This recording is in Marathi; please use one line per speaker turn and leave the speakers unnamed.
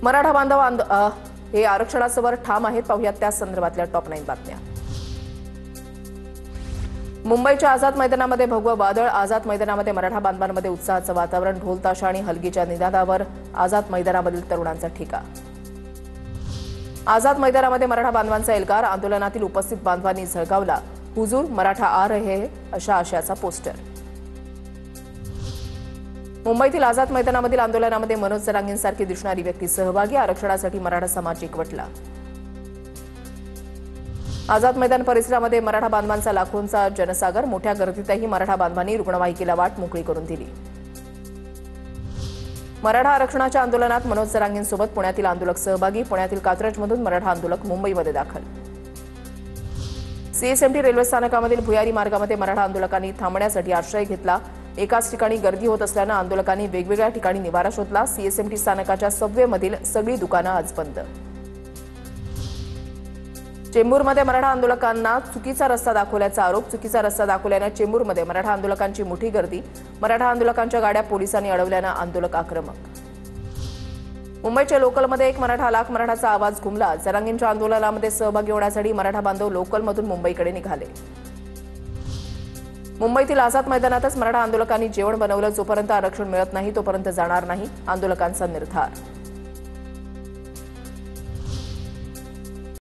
मराठा बांधव हे आरक्षणासवर ठाम आहेत। पाहुयात त्या संदर्भातल्या टॉप 9 बातम्या। मुंबईच्या आझाद मैदानामध्ये भगवं वादळ। आझाद मैदानामध्ये मराठा बांधवांमध्ये उत्साहाचं वातावरण। ढोल ताशा आणि हलगीच्या निनादावर आझाद मैदानामधील तरुणांचा ठिका। आझाद मैदानामध्ये मराठा बांधवांचा एल्गार। आंदोलनातील उपस्थित बांधवांनी झळकावला हुजूर मराठा आ रहे हैं अशा आशयाचा पोस्टर। मुंबईतील आझाद मैदानामधील आंदोलनामध्ये मनोज जरांगेंसारखी दिसणारी व्यक्ती सहभागी। आरक्षणासाठी मराठा समाज एकवटला। आझाद मैदान परिसरामध्ये मराठा बांधवांचा लाखोंचा जनसागर। मोठ्या गर्दीतही मराठा बांधवांनी रुग्णवाहिकेला वाट मोकळी करून दिली। मराठा आरक्षणाच्या आंदोलनात मनोज जरांगेंसोबत पुण्यातील आंदोलक सहभागी। पुण्यातील कात्रजमधून मराठा आंदोलक मुंबईमध्ये दाखल। सीएसएमटी रेल्वे स्थानकामधील भुयारी मार्गामध्ये मराठा आंदोलकांनी थांबण्यासाठी आश्रय घेतला। एकाच ठिकाणी गर्दी होत असल्यानं आंदोलकांनी वेगवेगळ्या ठिकाणी निवारा शोधला। सीएसएमटी स्थानकाच्या सबवेमधील सगळी दुकानं आज बंद। चेंबूरमध्ये मराठा आंदोलकांना चुकीचा रस्ता दाखवल्याचा आरोप। चुकीचा रस्ता दाखवल्यानं चेंबूरमध्ये मराठा आंदोलकांची मोठी गर्दी। मराठा आंदोलकांच्या गाड्या पोलिसांनी अडवल्यानं आंदोलक आक्रमक। मुंबईच्या लोकलमध्ये एक मराठा लाख मराठाचा आवाज घुमला। जरांगेंच्या आंदोलनामध्ये सहभागी होण्यासाठी मराठा बांधव लोकलमधून मुंबईकडे निघाले। मुंबईतील आझाद मैदानातच मराठा आंदोलकांनी जेवण बनवलं। जोपर्यंत आरक्षण मिळत नाही तोपर्यंत जाणार नाही, आंदोलकांचा निर्धार।